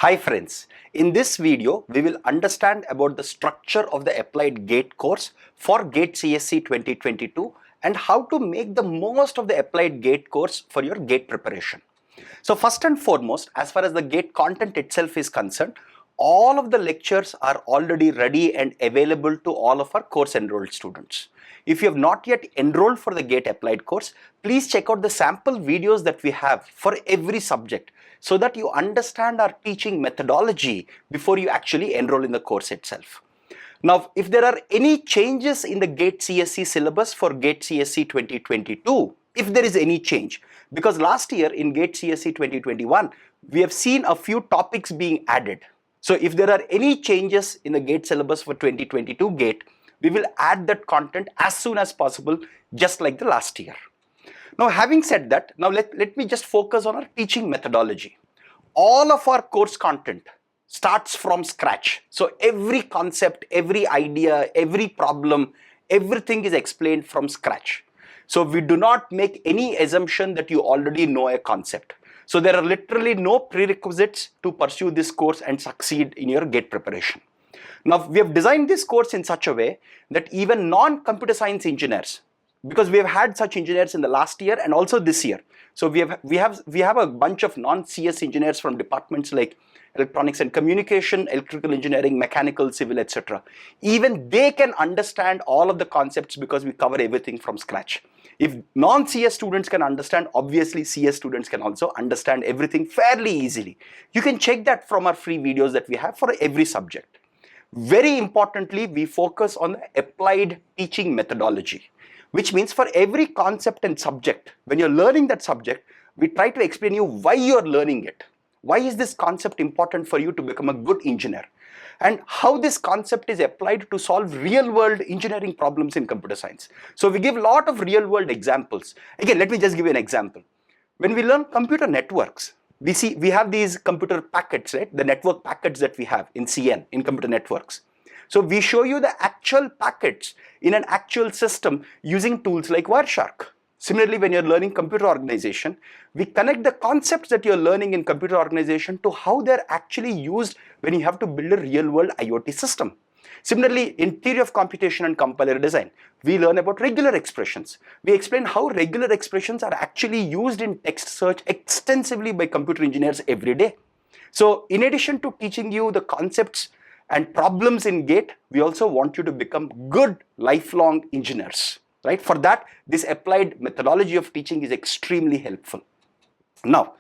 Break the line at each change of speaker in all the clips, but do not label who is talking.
Hi friends, in this video we will understand about the structure of the applied GATE course for GATE CSE 2022 and how to make the most of the applied GATE course for your GATE preparation. So first and foremost, as far as the GATE content itself is concerned, all of the lectures are already ready and available to all of our course enrolled students. If you have not yet enrolled for the GATE applied course, please check out the sample videos that we have for every subject so that you understand our teaching methodology before you actually enroll in the course itself. Now, if there are any changes in the GATE CSE syllabus for GATE CSE 2022, if there is any change, because last year in GATE CSE 2021, we have seen a few topics being added. So if there are any changes in the GATE syllabus for 2022 GATE, we will add that content as soon as possible, just like the last year. Now, having said that, now let me just focus on our teaching methodology. All of our course content starts from scratch. So every concept, every idea, every problem, everything is explained from scratch. So we do not make any assumption that you already know a concept. So there are literally no prerequisites to pursue this course and succeed in your GATE preparation. Now, we have designed this course in such a way that even non-computer science engineers, because we have had such engineers in the last year and also this year. So we have a bunch of non-CS engineers from departments like electronics and communication, electrical engineering, mechanical, civil, etc. Even they can understand all of the concepts because we cover everything from scratch. If non-CS students can understand, obviously CS students can also understand everything fairly easily. You can check that from our free videos that we have for every subject. Very importantly, we focus on the applied teaching methodology, which means for every concept and subject, when you're learning that subject, we try to explain you why you're learning it. Why is this concept important for you to become a good engineer? And how this concept is applied to solve real-world engineering problems in computer science. So we give a lot of real-world examples. Again, let me just give you an example. When we learn computer networks, we have these computer packets, right? The network packets that we have in CN, in computer networks. So we show you the actual packets in an actual system using tools like Wireshark. Similarly, when you're learning computer organization, we connect the concepts that you're learning in computer organization to how they're actually used when you have to build a real-world IoT system. Similarly, in theory of computation and compiler design, we learn about regular expressions. We explain how regular expressions are actually used in text search extensively by computer engineers every day. So in addition to teaching you the concepts and problems in GATE, we also want you to become good lifelong engineers, right? For that, this applied methodology of teaching is extremely helpful. Now,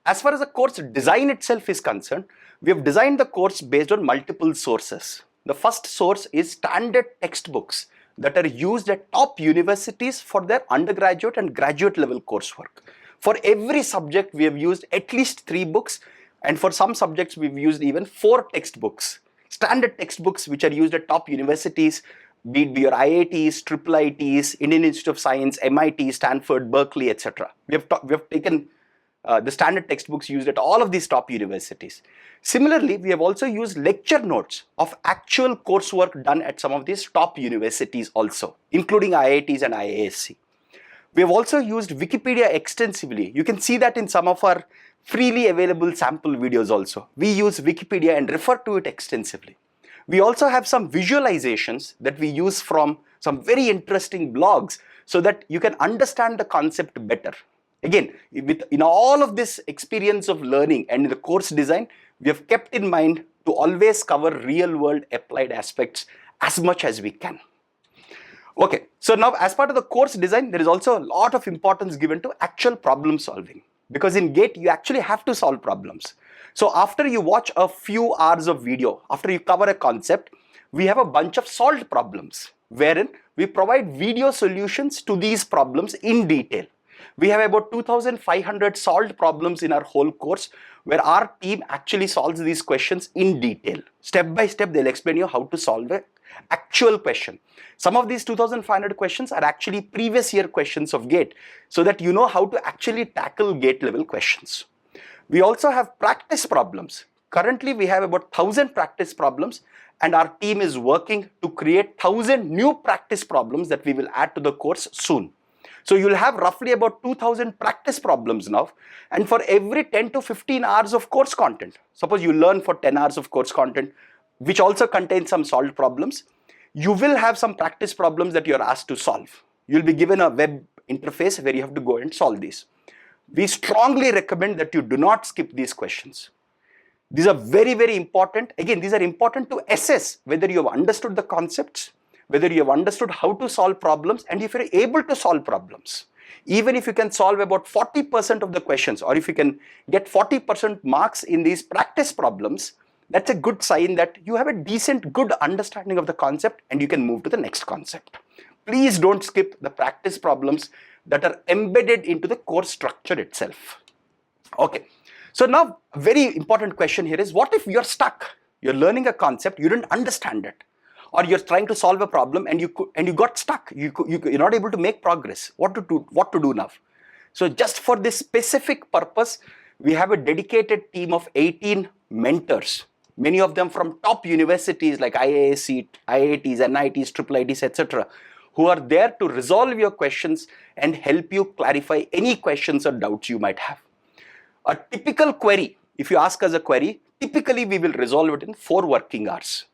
as far as the course design itself is concerned, we have designed the course based on multiple sources. The first source is standard textbooks that are used at top universities for their undergraduate and graduate level coursework. For every subject, we have used at least 3 books, and for some subjects, we've used even 4 textbooks. Standard textbooks which are used at top universities, be it your IITs, IIITs, Indian Institute of Science, MIT, Stanford, Berkeley, etc. We have taken the standard textbooks used at all of these top universities. Similarly, we have also used lecture notes of actual coursework done at some of these top universities also, including IITs and IISc. We have also used Wikipedia extensively. You can see that in some of our freely available sample videos also. We use Wikipedia and refer to it extensively. We also have some visualizations that we use from some very interesting blogs so that you can understand the concept better. Again, in all of this experience of learning and in the course design, we have kept in mind to always cover real-world applied aspects as much as we can. Okay, so now as part of the course design, there is also a lot of importance given to actual problem solving. Because in GATE, you actually have to solve problems. So after you watch a few hours of video, after you cover a concept, we have a bunch of solved problems, wherein we provide video solutions to these problems in detail. We have about 2,500 solved problems in our whole course, where our team actually solves these questions in detail. Step by step, they'll explain you how to solve an actual question. Some of these 2,500 questions are actually previous year questions of GATE, so that you know how to actually tackle GATE level questions. We also have practice problems. Currently, we have about 1,000 practice problems, and our team is working to create 1,000 new practice problems that we will add to the course soon. So you'll have roughly about 2000 practice problems now, and for every 10 to 15 hours of course content, suppose you learn for 10 hours of course content, which also contains some solved problems, you will have some practice problems that you're asked to solve. You'll be given a web interface where you have to go and solve these. We strongly recommend that you do not skip these questions. These are very, very important. Again, these are important to assess whether you have understood the concepts, whether you have understood how to solve problems, and if you're able to solve problems. Even if you can solve about 40% of the questions, or if you can get 40% marks in these practice problems, that's a good sign that you have a decent, good understanding of the concept and you can move to the next concept. Please don't skip the practice problems that are embedded into the course structure itself. Okay. So now, a very important question here is, what if you're stuck? You're learning a concept, you didn't understand it, or you're trying to solve a problem and you got stuck. You're not able to make progress. What to do now? So just for this specific purpose, we have a dedicated team of 18 mentors, many of them from top universities like IISc, IITs, NITs, IIITs, etc., who are there to resolve your questions and help you clarify any questions or doubts you might have. A typical query, if you ask us a query, typically we will resolve it in 4 working hours.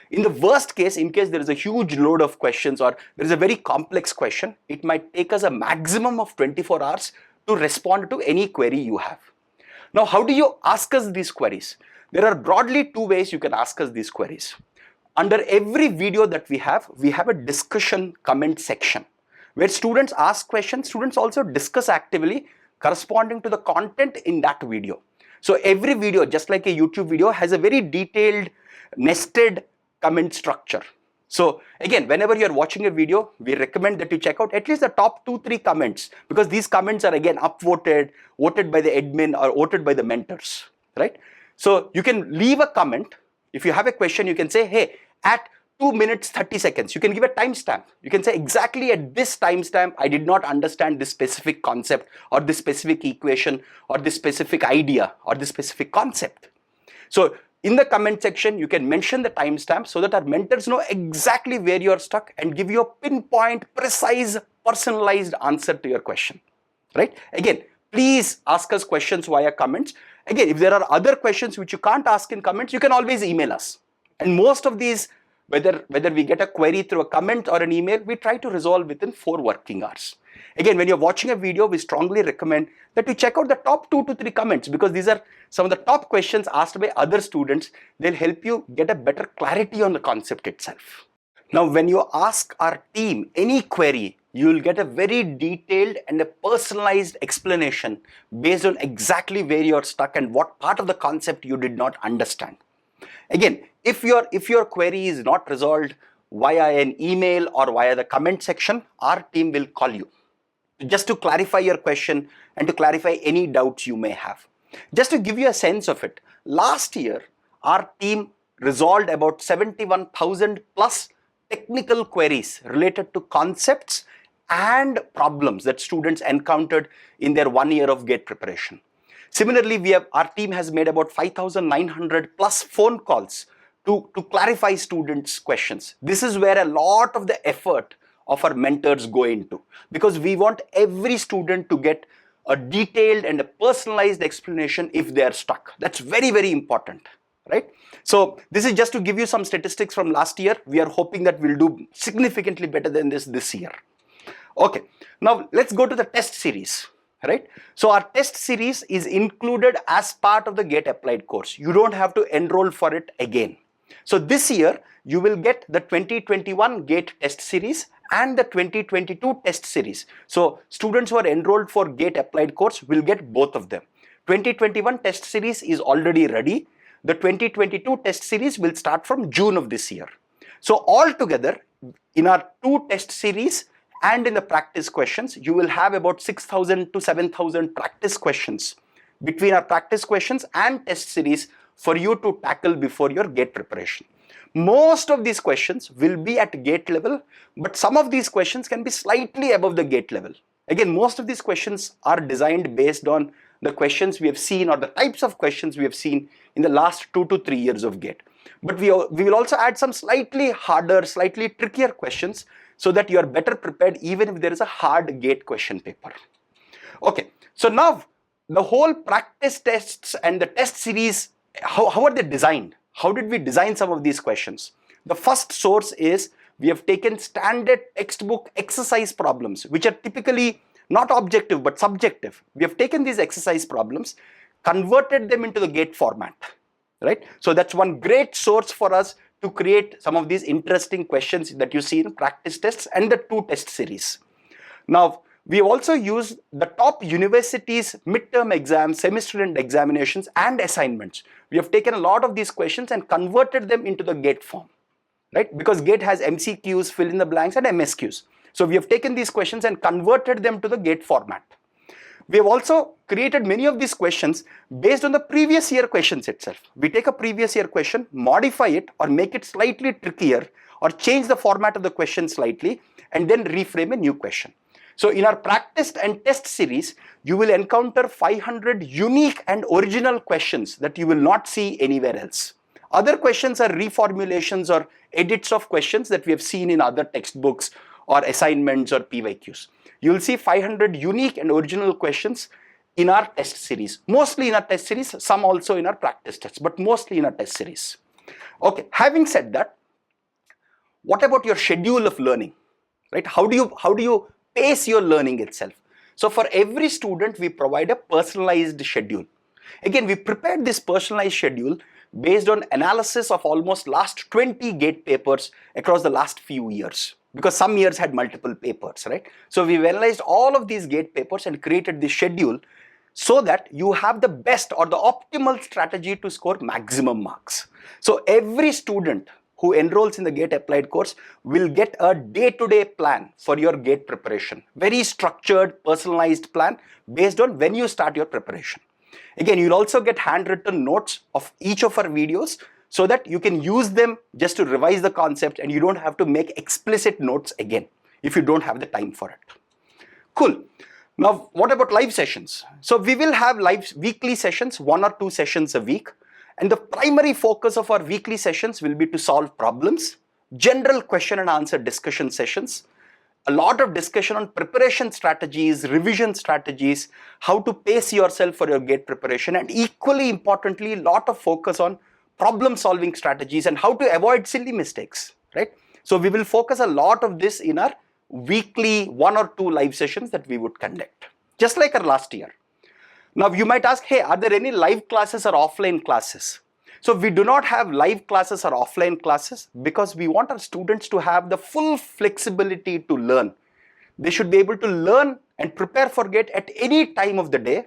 In the worst case, in case there is a huge load of questions or there is a very complex question, it might take us a maximum of 24 hours to respond to any query you have. Now, how do you ask us these queries? There are broadly 2 ways you can ask us these queries. Under every video that we have a discussion comment section where students ask questions, students also discuss actively corresponding to the content in that video. So every video, just like a YouTube video, has a very detailed, nested comment structure. So again, whenever you're watching a video, we recommend that you check out at least the top 2-3 comments, because these comments are again upvoted, voted by the admin or voted by the mentors, right? So you can leave a comment. If you have a question, you can say, hey, at 2 minutes 30 seconds, you can give a timestamp. You can say exactly at this timestamp, I did not understand this specific concept or this specific equation or this specific idea or this specific concept. So in the comment section, you can mention the timestamp so that our mentors know exactly where you're stuck and give you a pinpoint, precise, personalized answer to your question, right? Again, please ask us questions via comments. Again, if there are other questions which you can't ask in comments, you can always email us. And most of these, whether we get a query through a comment or an email, we try to resolve within 4 working hours. Again, when you're watching a video, we strongly recommend that you check out the top 2 to 3 comments, because these are some of the top questions asked by other students. They'll help you get a better clarity on the concept itself. Now, when you ask our team any query, you will get a very detailed and a personalized explanation based on exactly where you're stuck and what part of the concept you did not understand. Again, if your query is not resolved via an email or via the comment section, our team will call you just to clarify your question and to clarify any doubts you may have. Just to give you a sense of it, last year our team resolved about 71,000 plus technical queries related to concepts and problems that students encountered in their 1 year of GATE preparation. Similarly, our team has made about 5,900 plus phone calls to clarify students' questions. This is where a lot of the effort of our mentors go into, because we want every student to get a detailed and a personalized explanation if they are stuck. That's very, very important, right? So this is just to give you some statistics from last year. We are hoping that we'll do significantly better than this year. Okay, now let's go to the test series, right? So our test series is included as part of the GATE Applied course. You don't have to enroll for it again. So this year, you will get the 2021 GATE test series and the 2022 test series. So students who are enrolled for GATE Applied course will get both of them. 2021 test series is already ready. The 2022 test series will start from June of this year. So altogether, in our 2 test series and in the practice questions, you will have about 6,000 to 7,000 practice questions between our practice questions and test series for you to tackle before your GATE preparation. Most of these questions will be at GATE level, but some of these questions can be slightly above the GATE level. Again, most of these questions are designed based on the questions we have seen or the types of questions we have seen in the last 2 to 3 years of GATE. But we will also add some slightly harder, slightly trickier questions so that you are better prepared even if there is a hard GATE question paper. Okay, so now the whole practice tests and the test series, how are they designed? How did we design some of these questions? The first source is we have taken standard textbook exercise problems, which are typically not objective but subjective. We have taken these exercise problems, converted them into the GATE format, right? So that's one great source for us to create some of these interesting questions that you see in practice tests and the 2 test series. Now, we also use the top universities' midterm exams, semester end examinations and assignments. We have taken a lot of these questions and converted them into the GATE form, right? Because GATE has MCQs, fill in the blanks and MSQs. So we have taken these questions and converted them to the GATE format. We have also created many of these questions based on the previous year questions itself. We take a previous year question, modify it or make it slightly trickier or change the format of the question slightly and then reframe a new question. So in our practice and test series, you will encounter 500 unique and original questions that you will not see anywhere else. Other questions are reformulations or edits of questions that we have seen in other textbooks or assignments or PYQs. You will see 500 unique and original questions in our test series. Mostly in our test series, some also in our practice tests, but mostly in our test series. Okay, having said that, what about your schedule of learning, right? How do you pace your learning itself? So for every student, we provide a personalized schedule. Again, we prepared this personalized schedule based on analysis of almost last 20 GATE papers across the last few years, because some years had multiple papers, right? So we've analyzed all of these GATE papers and created this schedule so that you have the best or the optimal strategy to score maximum marks. So every student who enrolls in the GATE applied course will get a day-to-day plan for your GATE preparation. Very structured, personalized plan based on when you start your preparation. Again, you'll also get handwritten notes of each of our videos so that you can use them just to revise the concept and you don't have to make explicit notes again if you don't have the time for it. Cool. Now, what about live sessions? So we will have live weekly sessions, 1 or 2 sessions a week. And the primary focus of our weekly sessions will be to solve problems, general question and answer discussion sessions, a lot of discussion on preparation strategies, revision strategies, how to pace yourself for your GATE preparation, and equally importantly, a lot of focus on problem solving strategies and how to avoid silly mistakes, right? So we will focus a lot of this in our weekly 1 or 2 live sessions that we would conduct, just like our last year. Now you might ask, hey, are there any live classes or offline classes? So we do not have live classes or offline classes because we want our students to have the full flexibility to learn. They should be able to learn and prepare for GATE at any time of the day,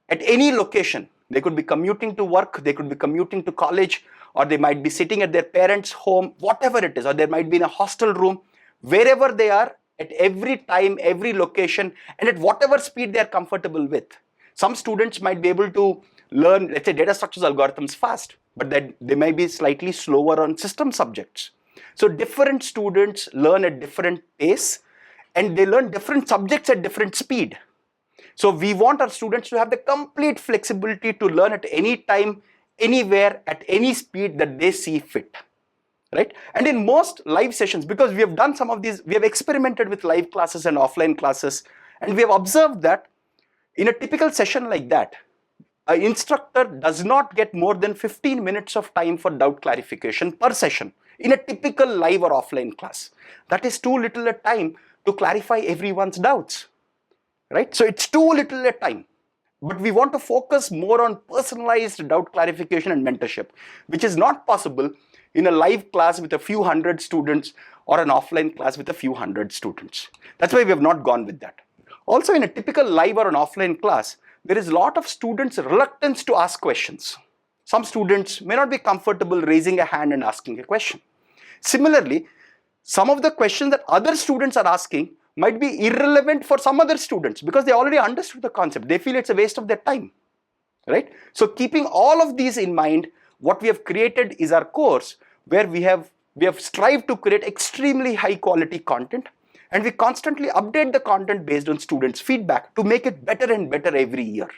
at any location. They could be commuting to work, they could be commuting to college, or they might be sitting at their parents' home, whatever it is, or they might be in a hostel room, wherever they are, at every time, every location, and at whatever speed they are comfortable with. Some students might be able to learn, let's say, data structures algorithms fast, but that they may be slightly slower on system subjects. So different students learn at different pace and they learn different subjects at different speed. So we want our students to have the complete flexibility to learn at any time, anywhere, at any speed that they see fit, right? And in most live sessions, because we have done some of these, we have experimented with live classes and offline classes, and we have observed that in a typical session like that, an instructor does not get more than 15 minutes of time for doubt clarification per session in a typical live or offline class. That is too little a time to clarify everyone's doubts, right? So it's too little a time. But we want to focus more on personalized doubt clarification and mentorship, which is not possible in a live class with a few hundred students or an offline class with a few hundred students. That's why we have not gone with that. Also, in a typical live or an offline class, there is a lot of students' reluctance to ask questions. Some students may not be comfortable raising a hand and asking a question. Similarly, some of the questions that other students are asking might be irrelevant for some other students because they already understood the concept. They feel it's a waste of their time, right? So keeping all of these in mind, what we have created is our course where we have strived to create extremely high quality content, and we constantly update the content based on students' feedback to make it better and better every year.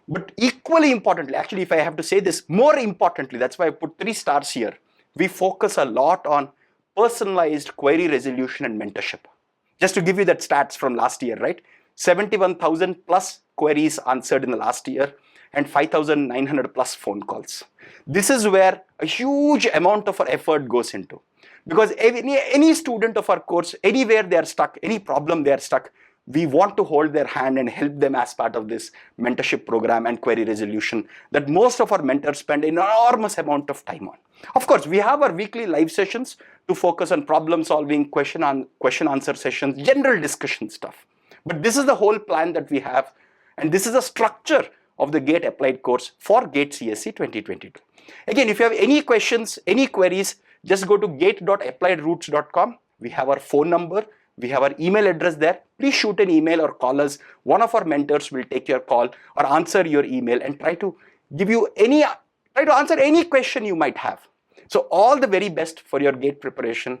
But equally importantly, actually, if I have to say this, more importantly, that's why I put 3 stars here, we focus a lot on personalized query resolution and mentorship. Just to give you that stats from last year, right? 71,000 plus queries answered in the last year and 5,900 plus phone calls. This is where a huge amount of our effort goes into. Because any student of our course, anywhere they are stuck, any problem they are stuck, we want to hold their hand and help them as part of this mentorship program and query resolution that most of our mentors spend an enormous amount of time on. Of course, we have our weekly live sessions to focus on problem solving, question answer sessions, general discussion stuff. But this is the whole plan that we have, and this is the structure of the GATE Applied course for GATE CSE 2022. Again, if you have any questions, any queries, just go to gate.appliedroots.com. We have our phone number. We have our email address there. Please shoot an email or call us. One of our mentors will take your call or answer your email and try to answer any question you might have. So all the very best for your GATE preparation.